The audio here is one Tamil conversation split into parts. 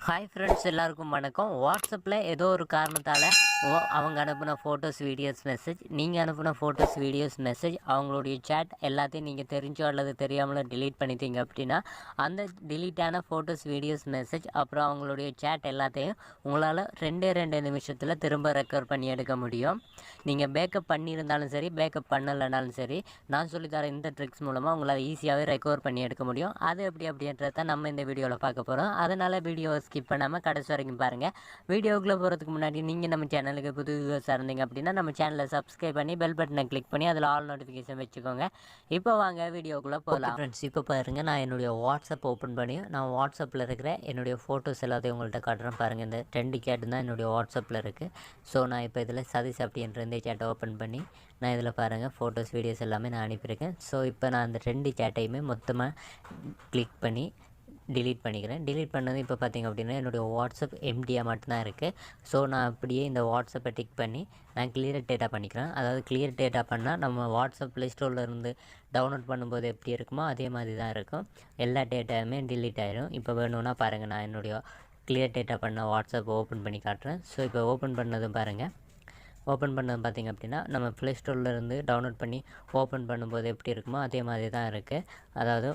ஹாய் ஃப்ரெண்ட்ஸ், எல்லாருக்கும் வணக்கம். வாட்ஸ்அப்பில் ஏதோ ஒரு காரணத்தால் அவங்க அனுப்பின ஃபோட்டோஸ், வீடியோஸ், மெசேஜ், நீங்கள் அனுப்பின ஃபோட்டோஸ், வீடியோஸ், மெசேஜ், அவங்களுடைய சேட் எல்லாத்தையும் நீங்கள் தெரிஞ்சோ அல்லது தெரியாமலோ டிலீட் பண்ணிட்டீங்க அப்படின்னா, அந்த டிலீட்டான ஃபோட்டோஸ், வீடியோஸ், மெசேஜ், அப்புறம் அவங்களுடைய சேட் எல்லாத்தையும் உங்களால் ரெண்டே நிமிஷத்தில் திரும்ப ரெக்கவர் பண்ணி எடுக்க முடியும். நீங்கள் பேக்கப் பண்ணியிருந்தாலும் சரி, பேக்கப் பண்ணலைனாலும் சரி, நான் சொல்லித்தர இந்த ட்ரிக்ஸ் மூலமாக உங்களால் ஈஸியாகவே ரெக்கவர் பண்ணி எடுக்க முடியும். அது எப்படி அப்படின்றத நம்ம இந்த வீடியோவில் பார்க்க போகிறோம். அதனால் வீடியோவை ஸ்கிப் பண்ணாமல் கடைசி வரைக்கும் பாருங்கள். வீடியோக்குள்ளே போகிறதுக்கு முன்னாடி நீங்கள் நம்ம சேனலுக்கு புது வியூவர்ஸாக இருந்தீங்க அப்படின்னா நம்ம சேனலை சப்ஸ்கிரைப் பண்ணி பெல் பட்டனை கிளிக் பண்ணி அதில் ஆல் நோட்டிஃபிகேஷன் வச்சுக்கோங்க. இப்போ வாங்க வீடியோக்குள்ளே போகலாம். ஃப்ரெண்ட்ஸ், இப்போ பாருங்கள், நான் என்னுடைய வாட்ஸ்அப் ஓப்பன் பண்ணி நான் வாட்ஸ்அப்பில் இருக்கிற என்னுடைய ஃபோட்டோஸ் எல்லாத்தையும் உங்கள்கிட்ட காட்டுறேன். பாருங்கள், இந்த 2 சேட் தான் என்னுடைய வாட்ஸ்அப்பில் இருக்குது. ஸோ நான் இப்போ இதில் சதீஷ் அப்படின்ற இந்த சேட்டை ஓப்பன் பண்ணி நான் இதில் பாருங்கள் ஃபோட்டோஸ், வீடியோஸ் எல்லாமே நான் அனுப்பியிருக்கேன். ஸோ இப்போ நான் அந்த 2 சேட்டையுமே மொத்தமாக கிளிக் பண்ணி டிலீட் பண்ணிக்கிறேன். டிலீட் பண்ணது இப்போ பார்த்திங்க அப்படின்னா என்னுடைய வாட்ஸ்அப் எம்டியாக மட்டும்தான் இருக்குது. ஸோ நான் அப்படியே இந்த வாட்ஸ்அப்பை டிக் பண்ணி நான் கிளியர் டேட்டா பண்ணிக்கிறேன். அதாவது கிளியர் டேட்டா பண்ணால் நம்ம வாட்ஸ்அப் ப்ளே ஸ்டோரில் இருந்து டவுன்லோட் பண்ணும்போது எப்படி இருக்குமோ அதே மாதிரி தான் இருக்கும். எல்லா டேட்டாவுமே டிலீட் ஆகிடும். இப்போ வேணும்னா பாருங்கள், நான் என்னுடைய கிளியர் டேட்டா பண்ண வாட்ஸ்அப் ஓப்பன் பண்ணி காட்டுறேன். ஸோ இப்போ ஓப்பன் பண்ணதும் பாருங்கள், ஓப்பன் பண்ணது பார்த்திங்க அப்படின்னா நம்ம ப்ளே ஸ்டோர்லேருந்து டவுன்லோட் பண்ணி ஓப்பன் பண்ணும்போது எப்படி இருக்குமோ அதே மாதிரி தான் இருக்குது. அதாவது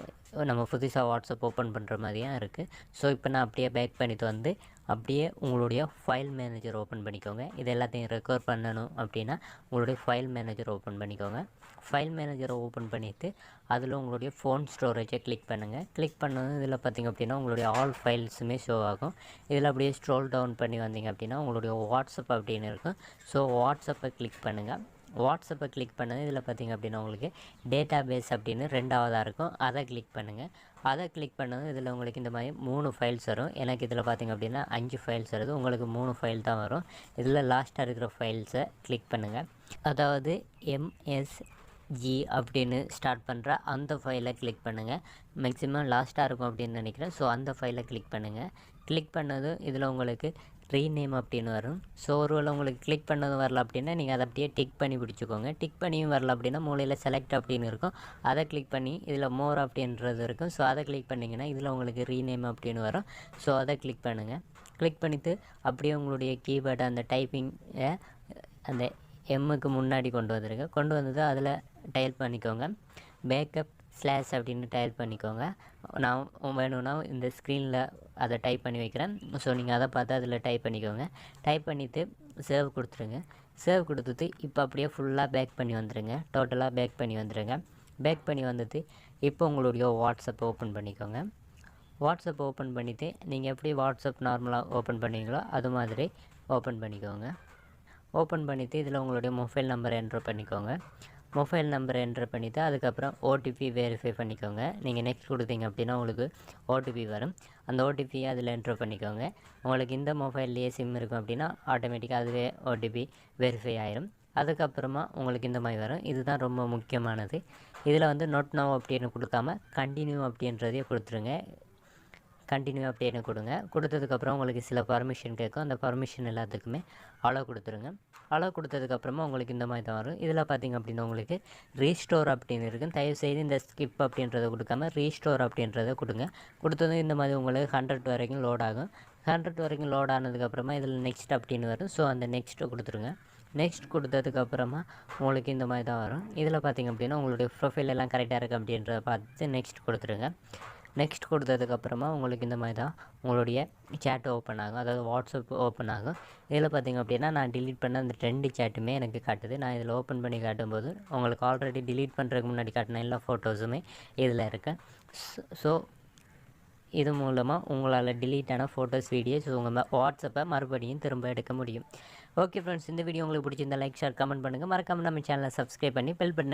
நம்ம புதுசாக வாட்ஸ்அப் ஓப்பன் பண்ணுற மாதிரியாக இருக்குது. ஸோ இப்போ நான் அப்படியே பேக் பண்ணிட்டு வந்து அப்படியே உங்களுடைய ஃபைல் மேனேஜர் ஓப்பன் பண்ணிக்கோங்க. இது எல்லாத்தையும் ரெக்கவர் பண்ணணும் அப்படின்னா உங்களுடைய ஃபைல் மேனேஜர் ஓப்பன் பண்ணிக்கோங்க. ஃபைல் மேனேஜரை ஓப்பன் பண்ணிவிட்டு அதில் உங்களுடைய ஃபோன் ஸ்டோரேஜை கிளிக் பண்ணுங்கள். கிளிக் பண்ணது இதில் பார்த்திங்க அப்படின்னா உங்களுடைய ஆல் ஃபைல்ஸுமே ஷோ ஆகும். இதில் அப்படியே ஸ்க்ரோல் டவுன் பண்ணி வந்தீங்க அப்படின்னா உங்களுடைய வாட்ஸ்அப் அப்படின்னு இருக்கும். ஸோ வாட்ஸ்அப்பை கிளிக் பண்ணுங்கள். வாட்ஸ்அப்பை கிளிக் பண்ணது இதில் பார்த்திங்க அப்படின்னா உங்களுக்கு டேட்டா பேஸ் அப்படின்னு 2ஆவதாக இருக்கும். அதை கிளிக் பண்ணுங்கள். அதை கிளிக் பண்ணது இதில் உங்களுக்கு இந்த மாதிரி 3 ஃபைல்ஸ் வரும். எனக்கு இதில் பார்த்திங்க அப்படின்னா 5 ஃபைல்ஸ் வருது. உங்களுக்கு 3 ஃபைல் தான் வரும். இதில் லாஸ்ட்டாக இருக்கிற ஃபைல்ஸை கிளிக் பண்ணுங்கள். அதாவது MSG அப்படின்னு ஸ்டார்ட் பண்ணுற அந்த ஃபைலை கிளிக் பண்ணுங்கள். மேக்ஸிமம் லாஸ்ட்டாக இருக்கும் அப்படின்னு நினைக்கிறேன். ஸோ அந்த ஃபைலை கிளிக் பண்ணுங்கள். கிளிக் பண்ணதும் இதில் உங்களுக்கு ரீநேம் அப்படின்னு வரும். ஸோ ஒருவேளை உங்களுக்கு கிளிக் பண்ணதும் வரல அப்படின்னா நீங்கள் அதை அப்படியே டிக் பண்ணி பிடிச்சிக்கோங்க. டிக் பண்ணியும் வரல அப்படின்னா மூலையில் செலக்ட் அப்படின்னு இருக்கும். அதை கிளிக் பண்ணி இதில் மோர் அப்படின்றது இருக்கும். ஸோ அதை கிளிக் பண்ணிங்கன்னா இதில் உங்களுக்கு ரீநேம் அப்படின்னு வரும். ஸோ அதை கிளிக் பண்ணுங்கள். கிளிக் பண்ணிவிட்டு அப்படியே உங்களுடைய கீபோர்டை அந்த டைப்பிங்கை அந்த எம்முக்கு முன்னாடி கொண்டு வந்துடுங்க. கொண்டு வந்தது அதில் டைப் பண்ணிக்கோங்க. பேக்கப் ஸ்லாஷ் அப்படின்னு டைப் பண்ணிக்கோங்க. நான் வேணும்னா இந்த ஸ்க்ரீனில் அதை டைப் பண்ணி வைக்கிறேன். ஸோ நீங்கள் அதை பார்த்து அதில் டைப் பண்ணிக்கோங்க. டைப் பண்ணிவிட்டு சேவ் கொடுத்துருங்க. சேவ் கொடுத்துட்டு இப்போ அப்படியே ஃபுல்லாக பேக் பண்ணி வந்துடுங்க. டோட்டலாக பேக் பண்ணி வந்துடுங்க. பேக் பண்ணி வந்துட்டு இப்போ உங்களுடைய வாட்ஸ்அப் ஓப்பன் பண்ணிக்கோங்க. வாட்ஸ்அப் ஓப்பன் பண்ணிவிட்டு நீங்கள் எப்படி வாட்ஸ்அப் நார்மலாக ஓப்பன் பண்ணுவீங்களோ அது மாதிரி ஓப்பன் பண்ணிக்கோங்க. ஓப்பன் பண்ணிவிட்டு இதில் உங்களுடைய மொபைல் நம்பரை என்ட்ரு பண்ணிக்கோங்க. மொபைல் நம்பரை என்ட்ரு பண்ணிவிட்டு அதுக்கப்புறம் ஓடிபி வெரிஃபை பண்ணிக்கோங்க. நீங்கள் நெக்ஸ்ட் கொடுத்தீங்க அப்படின்னா உங்களுக்கு ஓடிபி வரும். அந்த ஓடிபியை அதில் என்ட்ரு பண்ணிக்கோங்க. உங்களுக்கு இந்த மொபைல்லையே சிம் இருக்கும் அப்படின்னா ஆட்டோமேட்டிக்காக அதுவே ஓடிபி வெரிஃபை ஆயிரும். அதுக்கப்புறமா உங்களுக்கு இந்த மாதிரி வரும். இதுதான் ரொம்ப முக்கியமானது. இதில் வந்து நோட் நவ் அப்படின்னு கொடுக்காம கண்டினியூ அப்படின்றதையே கொடுத்துருங்க. கண்டினியூ அப்படின்னு கொடுங்க. கொடுத்ததுக்கப்புறம் உங்களுக்கு சில பர்மிஷன் கேட்கும். அந்த பர்மிஷன் எல்லாத்துக்குமே அலோவ் கொடுத்துருங்க. அலோவ் கொடுத்ததுக்கப்புறமா உங்களுக்கு இந்த மாதிரி தான் வரும். இதில் பார்த்திங்க அப்படின்னா உங்களுக்கு ரீஸ்டோர் அப்படின்னு இருக்கும். தயவுசெய்து இந்த ஸ்கிப் அப்படின்றத கொடுக்காம ரீஸ்டோர் அப்படின்றத கொடுங்க. கொடுத்ததும் இந்த மாதிரி உங்களுக்கு 100 வரைக்கும் லோட் ஆகும். 100 வரைக்கும் லோட் ஆனதுக்கப்புறமா இதில் நெக்ஸ்ட் அப்படின்னு வரும். ஸோ அந்த நெக்ஸ்ட்டு கொடுத்துருங்க. நெக்ஸ்ட் கொடுத்ததுக்கப்புறமா உங்களுக்கு இந்த மாதிரி தான் வரும். இதில் பார்த்திங்க அப்படின்னா உங்களுடைய ப்ரொஃபைல் எல்லாம் கரெக்டாக இருக்குது அப்படின்றத பார்த்து நெக்ஸ்ட் கொடுத்துருங்க. நெக்ஸ்ட் கொடுத்ததுக்கப்புறமா உங்களுக்கு இந்த மாதிரி தான் உங்களுடைய சேட் ஓப்பன் ஆகும். அதாவது வாட்ஸ்அப் ஓப்பன் ஆகும். இதில் பார்த்திங்க அப்படின்னா நான் டிலீட் பண்ண அந்த 2 சேட்டுமே எனக்கு காட்டுது. நான் இதில் ஓப்பன் பண்ணி காட்டும்போது உங்களுக்கு ஆல்ரெடி டிலீட் பண்ணுறதுக்கு முன்னாடி காட்டின எல்லா ஃபோட்டோஸுமே இதில் இருக்குது. ஸோ இது மூலமாக உங்களால் டிலீட்டான ஃபோட்டோஸ், வீடியோஸ் உங்கள் வாட்ஸ்அப்பை மறுபடியும் திரும்ப எடுக்க முடியும். ஓகே ஃப்ரெண்ட்ஸ், இந்த வீடியோ உங்களுக்கு பிடிச்சிருந்தா லைக், ஷேர், கமெண்ட் பண்ணுங்கள். மறக்காமல் நம்ம சேனலை சப்ஸ்கிரைப் பண்ணி பெல் பட்டனை